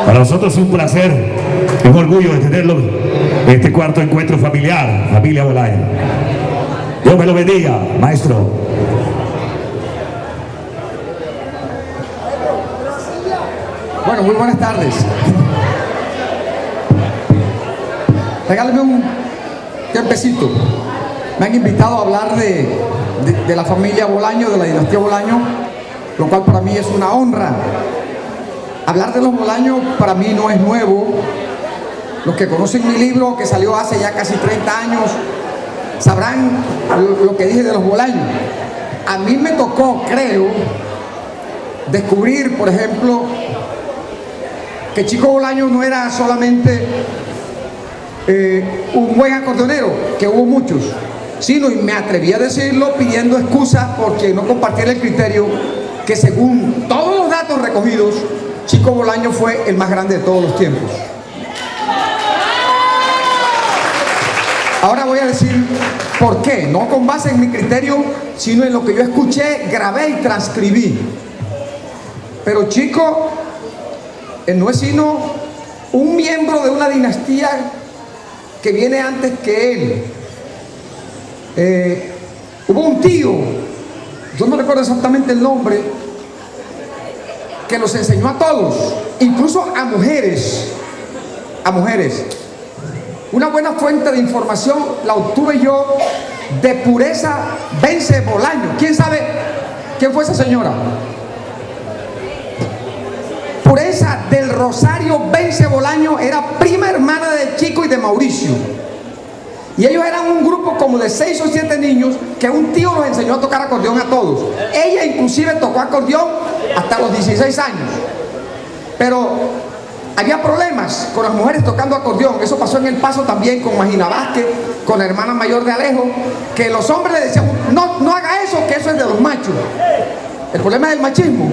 Para nosotros es un placer y un orgullo de tenerlo en este cuarto encuentro familiar, familia Bolaño. Dios me lo bendiga, maestro. Bueno, muy buenas tardes. Regálame un tiempecito. Me han invitado a hablar de la familia Bolaño, de la dinastía Bolaño, lo cual para mí es una honra. Hablar de los Bolaños para mí no es nuevo. Los que conocen mi libro, que salió hace ya casi 30 años, sabrán lo que dije de los Bolaños. A mí me tocó, creo, descubrir, por ejemplo, que Chico Bolaño no era solamente un buen acordeonero, que hubo muchos, sino, y me atreví a decirlo pidiendo excusas porque no compartiera el criterio, que según todos los datos recogidos, Chico Bolaño fue el más grande de todos los tiempos. Ahora voy a decir por qué, no con base en mi criterio, sino en lo que yo escuché, grabé y transcribí. Pero Chico no es sino un miembro de una dinastía que viene antes que él. Hubo un tío, yo no recuerdo exactamente el nombre, que los enseñó a todos, incluso a mujeres. Una buena fuente de información la obtuve yo de Pureza Vence Bolaño. ¿Quién sabe quién fue esa señora? Pureza del Rosario Vence Bolaño era prima hermana de Chico y de Mauricio. Y ellos eran un grupo como de 6 o 7 niños que un tío los enseñó a tocar acordeón a todos. Ella inclusive tocó acordeón hasta los 16 años. Pero había problemas con las mujeres tocando acordeón. Eso pasó en El Paso también con Magina Vázquez, con la hermana mayor de Alejo, que los hombres le decían, no haga eso, que eso es de los machos. El problema es el machismo.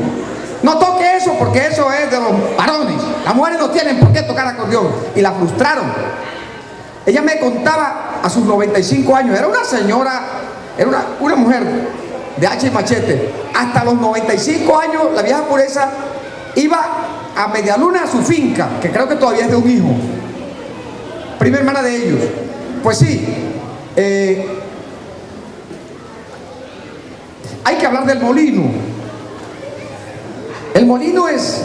No toque eso porque eso es de los varones. Las mujeres no tienen por qué tocar acordeón. Y la frustraron. Ella me contaba a sus 95 años, era una señora, era una mujer de hacha y machete. Hasta los 95 años, la vieja Pureza iba a Medialuna a su finca, que creo que todavía es de un hijo, prima hermana de ellos. Pues sí, hay que hablar del molino. El molino es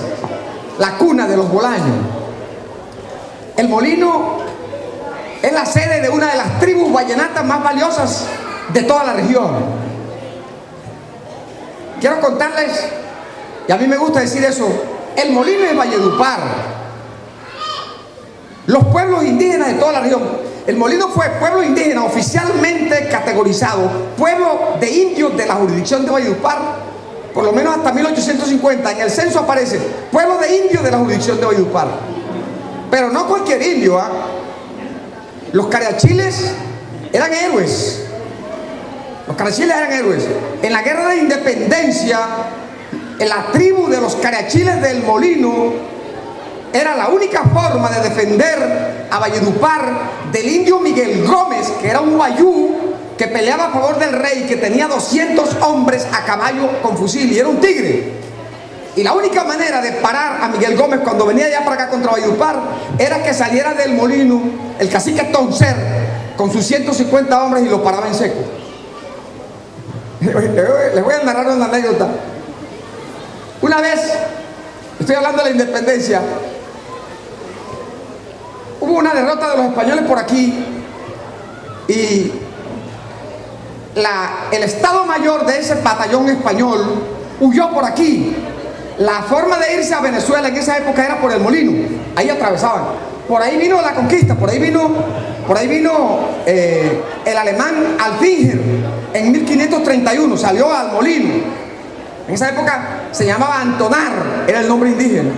la cuna de los Bolaños. El molino es la sede de una de las tribus vallenatas más valiosas de toda la región. Quiero contarles, y a mí me gusta decir eso, el molino es Valledupar. Los pueblos indígenas de toda la región. El molino fue pueblo indígena oficialmente categorizado, pueblo de indios de la jurisdicción de Valledupar, por lo menos hasta 1850. En el censo aparece pueblo de indios de la jurisdicción de Valledupar. Pero no cualquier indio, ¿ah? Los cariachiles eran héroes. Los cariachiles eran héroes. En la guerra de independencia, en la tribu de los cariachiles del molino era la única forma de defender a Valledupar del indio Miguel Gómez, que era un guayú que peleaba a favor del rey, que tenía 200 hombres a caballo con fusil y era un tigre. Y la única manera de parar a Miguel Gómez cuando venía ya para acá contra Valledupar era que saliera del molino el cacique Toncer con sus 150 hombres y lo paraba en seco. Les voy a narrar una anécdota. Una vez, estoy hablando de la independencia, hubo una derrota de los españoles por aquí y el estado mayor de ese batallón español huyó por aquí. La forma de irse a Venezuela en esa época era por el molino, ahí atravesaban. Por ahí vino la conquista, por ahí vino el alemán Alfinger en 1531, salió al molino. En esa época se llamaba Antonar, era el nombre indígena.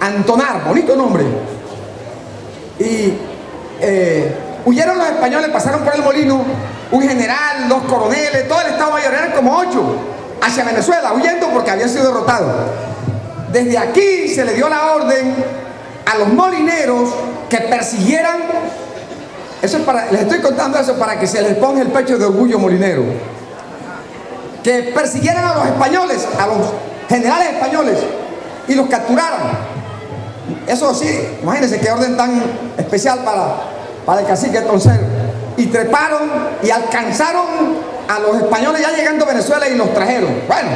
Antonar, bonito nombre. Y huyeron los españoles, pasaron por el molino, un general, 2 coroneles, todo el estado mayor, eran como 8, hacia Venezuela, huyendo porque habían sido derrotados. Desde aquí se le dio la orden a los molineros que persiguieran, eso es les estoy contando eso para que se les ponga el pecho de orgullo molinero, que persiguieran a los españoles, a los generales españoles y los capturaran. Eso sí, imagínense qué orden tan especial para el cacique entonces. Y treparon y alcanzaron a los españoles ya llegando a Venezuela y los trajeron. Bueno,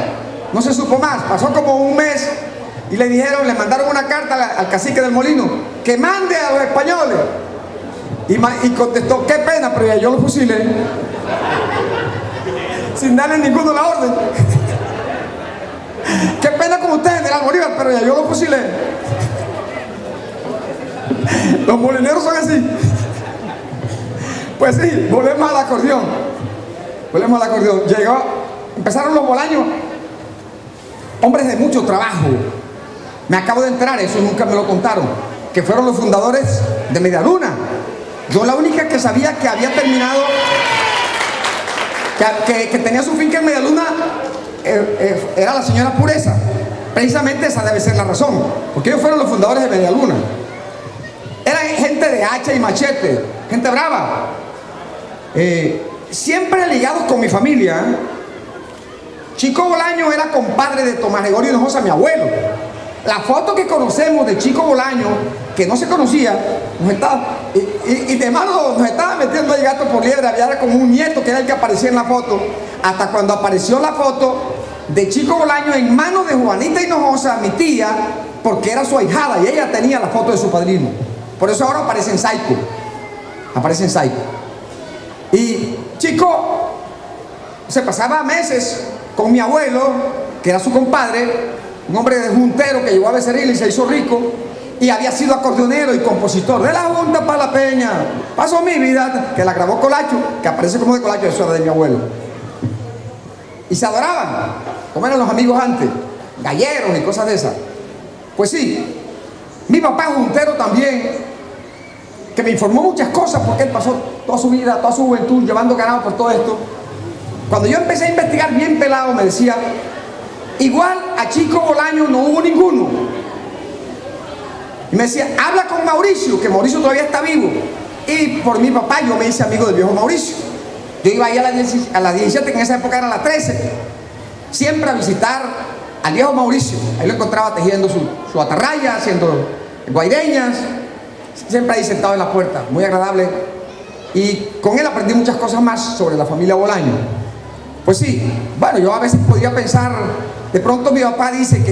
no se supo más, pasó como un mes y le dijeron, le mandaron una carta al cacique del molino que mande a los españoles. Y contestó, qué pena, pero ya yo los fusilé. Sin darle ninguno la orden. Qué pena con usted, general Bolívar, pero ya yo los fusilé. Los molineros son así. Pues sí, volvemos al acordeón. Volvemos al acordeón. Empezaron los Bolaños, hombres de mucho trabajo. Me acabo de enterar, eso nunca me lo contaron, que fueron los fundadores de Medialuna. Yo la única que sabía que había terminado, que tenía su finca en Medialuna, era la señora Pureza. Precisamente esa debe ser la razón, porque ellos fueron los fundadores de Medialuna. Eran gente de hacha y machete, gente brava, siempre ligados con mi familia. Chico Bolaño era compadre de Tomás Gregorio Hinojosa, mi abuelo. La foto que conocemos de Chico Bolaño, que no se conocía, y de mano nos estaba metiendo el gato por liebre. Había como un nieto que era el que aparecía en la foto, hasta cuando apareció la foto de Chico Bolaño en manos de Juanita Hinojosa, mi tía, porque era su ahijada y ella tenía la foto de su padrino. Por eso ahora aparece en Saico. Aparece en Saico. Y Chico se pasaba meses con mi abuelo, que era su compadre, un hombre de juntero que llegó a Becerril y se hizo rico, y había sido acordeonero y compositor de la Junta para la Peña, Pasó mi vida, que la grabó Colacho, que aparece como de Colacho, eso era de mi abuelo. Y se adoraban, como eran los amigos antes, galleros y cosas de esas. Pues sí, mi papá juntero también, que me informó muchas cosas porque él pasó toda su vida, toda su juventud llevando ganado por todo esto. Cuando yo empecé a investigar bien pelado, me decía, igual a Chico Bolaño no hubo ninguno. Y me decía, habla con Mauricio, que Mauricio todavía está vivo. Y por mi papá yo me hice amigo del viejo Mauricio. Yo iba ahí a la 17, que en esa época era la 13, siempre a visitar al viejo Mauricio. Ahí lo encontraba tejiendo su atarraya, haciendo guaireñas, siempre ahí sentado en la puerta, muy agradable. Y con él aprendí muchas cosas más sobre la familia Bolaño. Pues sí, bueno, yo a veces podía pensar, de pronto mi papá dice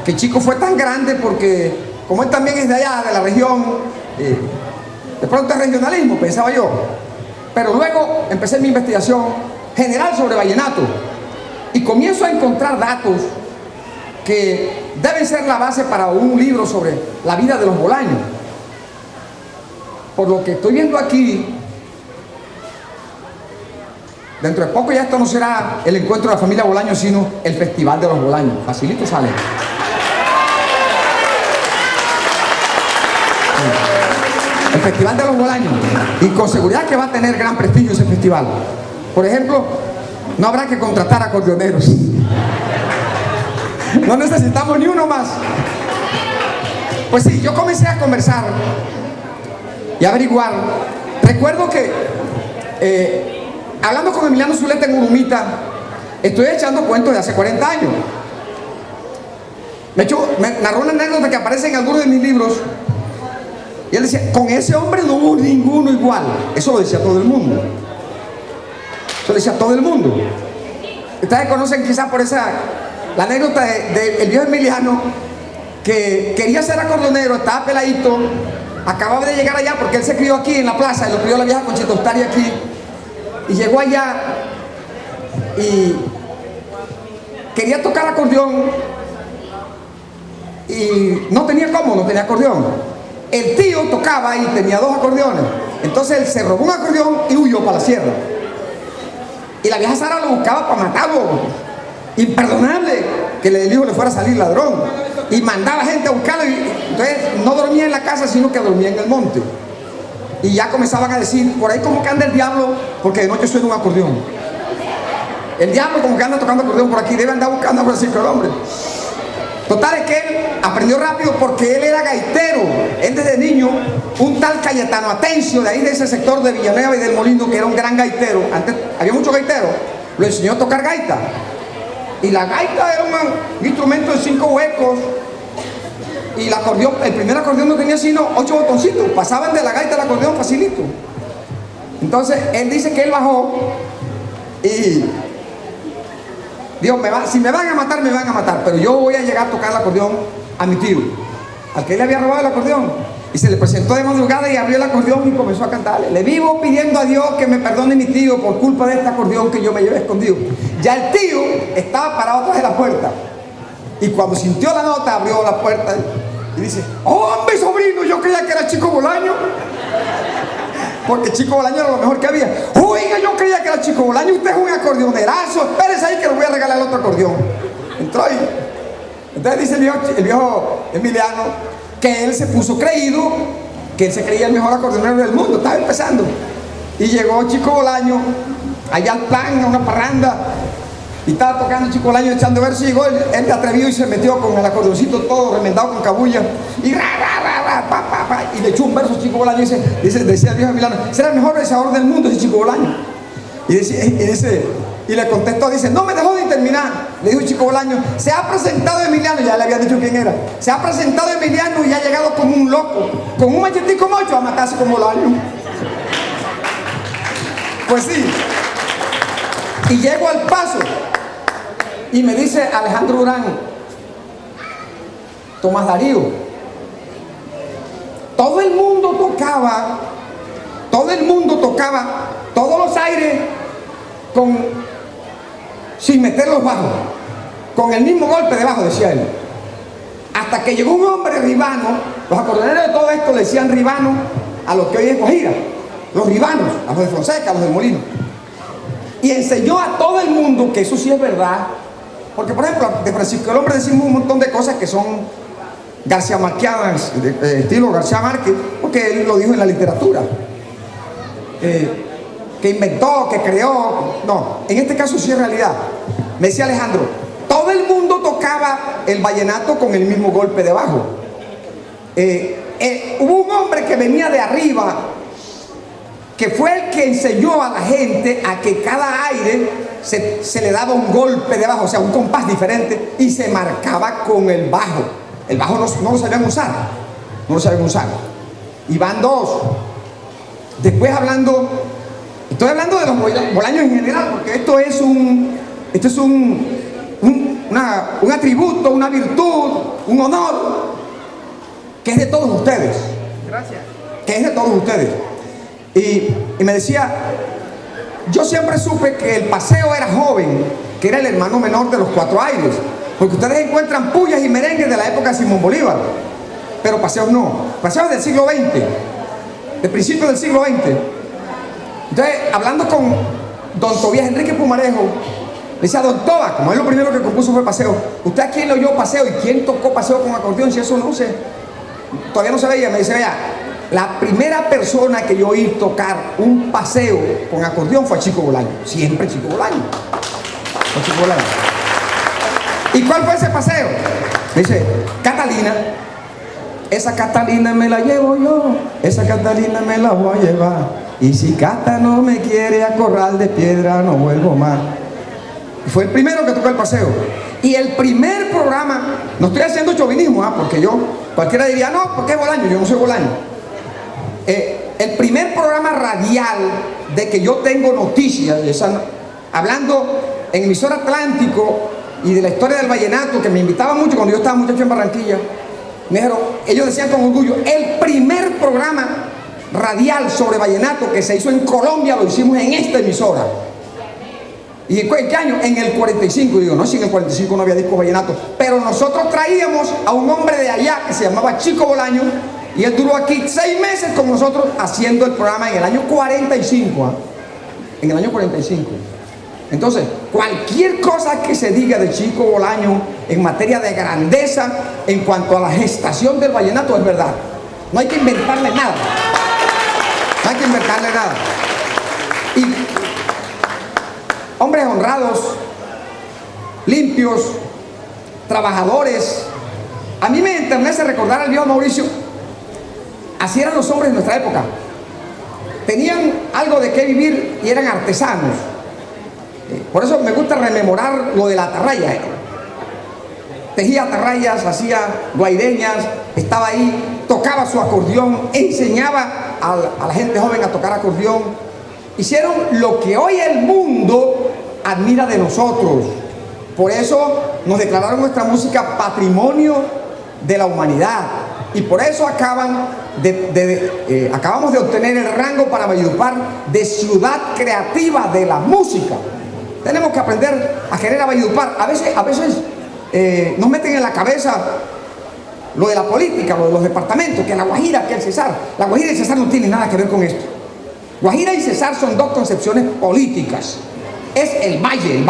que Chico fue tan grande porque, como él también es de allá, de la región, de pronto es regionalismo, pensaba yo. Pero luego empecé mi investigación general sobre vallenato y comienzo a encontrar datos que deben ser la base para un libro sobre la vida de los Bolaños. Por lo que estoy viendo aquí, dentro de poco ya esto no será el encuentro de la familia Bolaño, sino el Festival de los Bolaños. Facilito sale. El Festival de los Bolaños. Y con seguridad que va a tener gran prestigio ese festival. Por ejemplo, no habrá que contratar acordeoneros. No necesitamos ni uno más. Pues sí, yo comencé a conversar y averiguar. Recuerdo que hablando con Emiliano Zuleta en Urumita, estoy echando cuentos de hace 40 años. Me narró una anécdota que aparece en algunos de mis libros. Y él decía, con ese hombre no hubo ninguno igual. Eso lo decía todo el mundo. Eso lo decía todo el mundo. Ustedes conocen quizás por la anécdota del viejo Emiliano, que quería ser acordeonero, estaba peladito, acababa de llegar allá porque él se crió aquí en la plaza, y lo crió la vieja Conchita Ustari aquí, y llegó allá y quería tocar acordeón y no tenía cómo, no tenía acordeón. El tío tocaba y tenía 2 acordeones, entonces él se robó un acordeón y huyó para la sierra, y la vieja Sara lo buscaba para matarlo. Imperdonable que el hijo le fuera a salir ladrón, y mandaba gente a buscarlo, y entonces no dormía en la casa sino que dormía en el monte. Y ya comenzaban a decir, por ahí como que anda el diablo, porque de noche suena un acordeón. El diablo como que anda tocando acordeón por aquí, debe andar buscando a Francisco el hombre. Total es que él aprendió rápido porque él era gaitero. Él desde niño, un tal Cayetano Atencio, de ahí de ese sector de Villanueva y del Molino, que era un gran gaitero, antes había muchos gaiteros, lo enseñó a tocar gaita. Y la gaita era un instrumento de 5 huecos y el acordeón, el primer acordeón no tenía sino 8 botoncitos, pasaban de la gaita al acordeón facilito. Entonces él dice que él bajó y dijo, si me van a matar, me van a matar, pero yo voy a llegar a tocar el acordeón a mi tío, al que él le había robado el acordeón. Y se le presentó de madrugada y abrió el acordeón y comenzó a cantarle. Le vivo pidiendo a Dios que me perdone mi tío por culpa de este acordeón que yo me llevé escondido. Ya el tío estaba parado atrás de la puerta. Y cuando sintió la nota, abrió la puerta y dice, ¡hombre, sobrino! Yo creía que era Chico Bolaño. Porque Chico Bolaño era lo mejor que había. Oiga, yo creía que era Chico Bolaño. Usted es un acordeonerazo. Espérese ahí que le voy a regalar el otro acordeón. Entró ahí. Entonces dice el viejo Emiliano que él se puso creído, que él se creía el mejor acordeonero del mundo. Estaba empezando. Y llegó Chico Bolaño allá al plan, a una parranda. Y estaba tocando Chico Bolaño echando versos. Y llegó él de atrevido y se metió con el acordeoncito todo remendado con cabulla. Y y le echó un verso a Chico Bolaño. Y decía el viejo Emiliano, será el mejor versador del mundo ese Chico Bolaño. Y le contestó, dice, no me dejó de terminar. Le dijo Chico Bolaño, se ha presentado Emiliano, ya le había dicho quién era. Se ha presentado Emiliano y ha llegado como un loco, con un machetico mocho a matarse con Bolaño. Pues sí. Y llego al paso y me dice Alejandro Durán, Tomás Darío, todo el mundo tocaba todos los aires sin meter los bajos, con el mismo golpe de bajo, decía él. Hasta que llegó un hombre ribano, los acordeoneros de todo esto le decían ribano a los que hoy es Guajira, los ribanos, a los de Fonseca, a los del Molino. Y enseñó a todo el mundo que eso sí es verdad, porque por ejemplo, de Francisco el Hombre decimos un montón de cosas que son García Márquez, estilo García Márquez, porque él lo dijo en la literatura. Que inventó, que creó. No, en este caso sí es realidad. Me decía Alejandro, todo el mundo tocaba el vallenato con el mismo golpe de bajo. Hubo un hombre que venía de arriba, que fue el que enseñó a la gente a que cada aire se le daba un golpe de bajo, o sea, un compás diferente, y se marcaba con el bajo. El bajo no lo sabían usar, no lo sabían usar. Y van dos. Después estoy hablando de los bolaños en general, porque esto es un atributo, una virtud, un honor, que es de todos ustedes. Gracias. Que es de todos ustedes. Y me decía, yo siempre supe que el Paseo era joven, que era el hermano menor de los Cuatro Aires, porque ustedes encuentran pullas y merengues de la época de Simón Bolívar, pero Paseos no. Paseos del siglo XX, de principios del siglo XX. Entonces, hablando con don Tobías Enrique Pumarejo, le decía, don Toba, como él lo primero que compuso fue Paseo, ¿usted a quién le oyó Paseo y quién tocó Paseo con acordeón? Si eso no sé, todavía no se veía. Me dice, vea, la primera persona que yo oí tocar un paseo con acordeón fue Chico Bolaño. Siempre Chico Bolaño. Fue Chico Bolaño. ¿Y cuál fue ese paseo? Me dice, Catalina. Esa Catalina me la llevo yo, esa Catalina me la voy a llevar. Y si Cata no me quiere a corral de piedra, no vuelvo más. Fue el primero que tocó el paseo. Y el primer programa, no estoy haciendo chauvinismo, porque cualquiera diría, no, porque es Bolaño, yo no soy Bolaño. El primer programa radial de que yo tengo noticias, hablando en emisora Atlántico y de la historia del vallenato, que me invitaba mucho cuando yo estaba muchacho en Barranquilla, ellos decían con orgullo, el primer programa radial sobre vallenato que se hizo en Colombia lo hicimos en esta emisora. ¿Y en qué año? En el 45. Digo, no, si en el 45 no había disco vallenato, pero nosotros traíamos a un hombre de allá que se llamaba Chico Bolaño, y él duró aquí 6 meses con nosotros haciendo el programa en el año 45. En el año 45. Entonces, cualquier cosa que se diga de Chico Bolaño en materia de grandeza en cuanto a la gestación del vallenato es verdad. No hay que inventarle nada. No hay que inventarle nada. Y hombres honrados, limpios, trabajadores. A mí me enternece recordar al viejo Mauricio. Así eran los hombres de nuestra época. Tenían algo de qué vivir y eran artesanos. Por eso me gusta rememorar lo de la atarraya. tejía atarrayas, hacía guaireñas, estaba ahí, tocaba su acordeón, enseñaba a la gente joven a tocar acordeón. Hicieron lo que hoy el mundo admira de nosotros. Por eso nos declararon nuestra música patrimonio de la humanidad. Y por eso acabamos de obtener el rango para Valledupar de ciudad creativa de la música. Tenemos que aprender a querer a Valledupar. A veces nos meten en la cabeza lo de la política, lo de los departamentos, que la Guajira, que el Cesar. La Guajira y el Cesar no tienen nada que ver con esto. Guajira y Cesar son dos concepciones políticas. Es el valle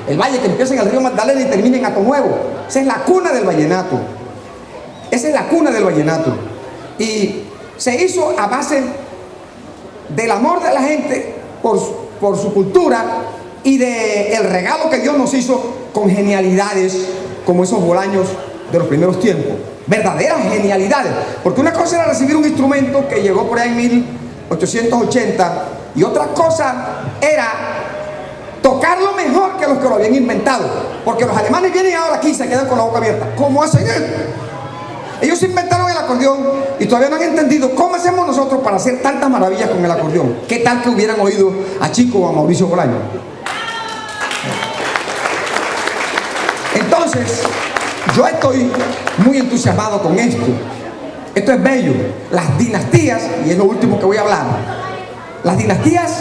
que empieza en el río Magdalena y termina en Hato Nuevo. Esa es la cuna del vallenato. Esa es la cuna del vallenato. Y se hizo a base del amor de la gente por su cultura y del regalo que Dios nos hizo con genialidades como esos bolaños de los primeros tiempos. Verdaderas genialidades. Porque una cosa era recibir un instrumento que llegó por ahí en 1880 y otra cosa era tocarlo mejor que los que lo habían inventado. Porque los alemanes vienen ahora aquí y se quedan con la boca abierta. ¿Cómo hacen esto? Ellos inventaron el acordeón y todavía no han entendido cómo hacemos nosotros para hacer tantas maravillas con el acordeón. ¿Qué tal que hubieran oído a Chico o a Mauricio Bolaño? Entonces, yo estoy muy entusiasmado con esto. Esto es bello. Las dinastías, y es lo último que voy a hablar, las dinastías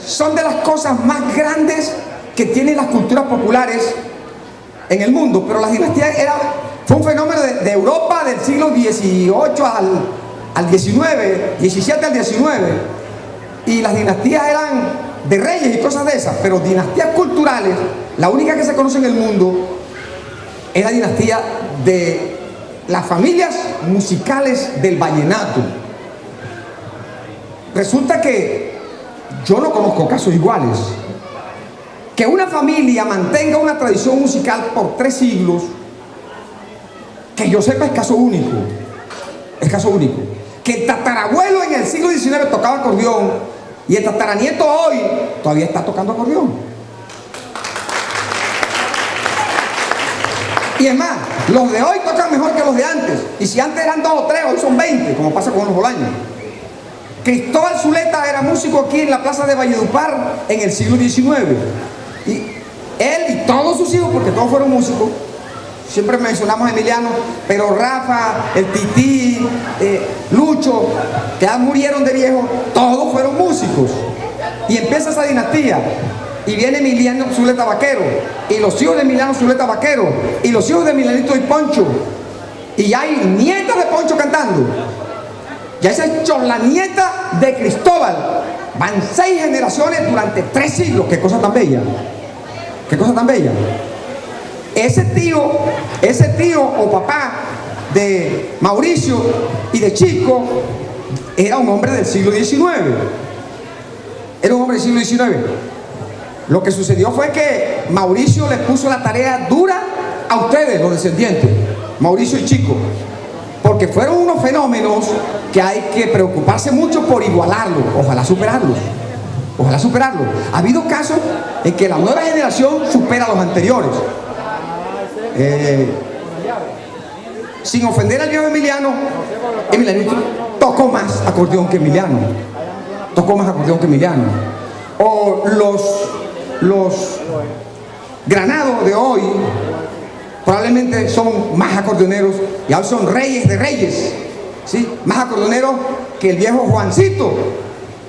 son de las cosas más grandes que tienen las culturas populares en el mundo. Pero las dinastías fue un fenómeno de Europa del siglo XVIII al XIX, XVII al XIX. Y las dinastías eran de reyes y cosas de esas. Pero dinastías culturales, la única que se conoce en el mundo es la dinastía de las familias musicales del vallenato. Resulta que yo no conozco casos iguales. Que una familia mantenga una tradición musical por 3 siglos, que yo sepa, es caso único. Es caso único. Que el tatarabuelo en el siglo XIX tocaba acordeón y el tataranieto hoy todavía está tocando acordeón. Y es más, los de hoy tocan mejor que los de antes. Y si antes eran 2 o 3, hoy son 20, como pasa con los bolaños. Cristóbal Zuleta era músico aquí en la plaza de Valledupar en el siglo XIX. Y él y todos sus hijos, porque todos fueron músicos, siempre mencionamos a Emiliano, pero Rafa, el Tití, Lucho, que ya murieron de viejos, todos fueron músicos. Y empieza esa dinastía. Y viene Emiliano Zuleta Vaquero, y los hijos de Emiliano Zuleta Vaquero, y los hijos de Milanito y Poncho. Y ya hay nietas de Poncho cantando. Ya esa es la nieta de Cristóbal. Van 6 generaciones durante 3 siglos. Qué cosa tan bella. Qué cosa tan bella. Ese tío o papá de Mauricio y de Chico era un hombre del siglo XIX. Era un hombre del siglo XIX. Lo que sucedió fue que Mauricio les puso la tarea dura a ustedes, los descendientes, Mauricio y Chico, porque fueron unos fenómenos que hay que preocuparse mucho por igualarlos. Ojalá superarlos. Ojalá superarlos. Ha habido casos en que la nueva generación supera a los anteriores. Sin ofender al viejo Emiliano tocó más acordeón que Emiliano. Tocó más acordeón que Emiliano. O los granados de hoy probablemente son más acordeoneros y ahora son reyes de reyes, ¿sí? Más acordeoneros que el viejo Juancito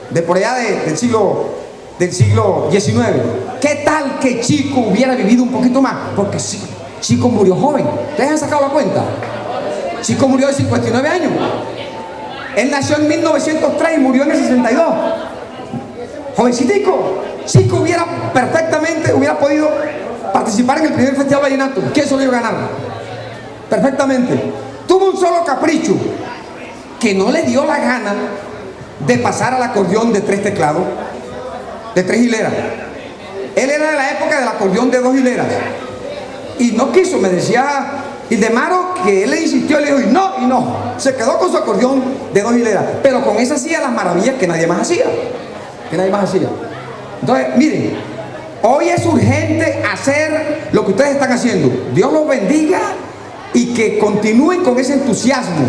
de por allá del siglo XIX. ¿Qué tal que Chico hubiera vivido un poquito más? Porque Chico murió joven. ¿Ustedes han sacado la cuenta? Chico murió de 59 años. Él nació en 1903 y murió en el 62. Jovencitico. Chico hubiera podido participar en el primer festival vallenato. ¿Quién se lo iba a ganar? Perfectamente. Tuvo un solo capricho, que no le dio la gana de pasar al acordeón de 3 teclados, de 3 hileras. Él era de la época del acordeón de 2 hileras y no quiso. Me decía Ildemaro que él le insistió, le dijo y no, se quedó con su acordeón de 2 hileras, pero con esa hacía las maravillas que nadie más hacía. Entonces, miren, Hoy es urgente hacer lo que ustedes están haciendo. Dios los bendiga y que continúen con ese entusiasmo,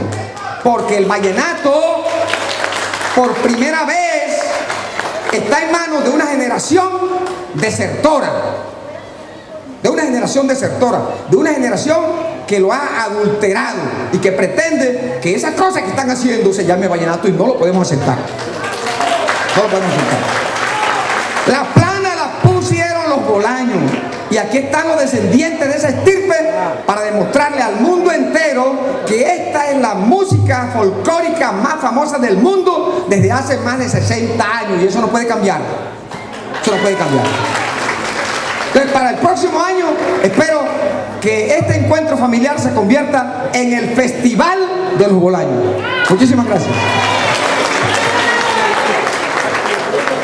porque el vallenato por primera vez está en manos de una generación desertora, de una generación desertora, de una generación que lo ha adulterado y que pretende que esa cosa que están haciendo se llame vallenato, y no lo podemos aceptar. No lo podemos aceptar. La plana la pusieron los Bolaños, y aquí están los descendientes de esa estirpe para demostrarle al mundo entero que esta es la música folclórica más famosa del mundo desde hace más de 60 años, y eso no puede cambiar. Eso no puede cambiar. Entonces, para el próximo año espero que este encuentro familiar se convierta en el Festival de los Bolaños. Muchísimas gracias.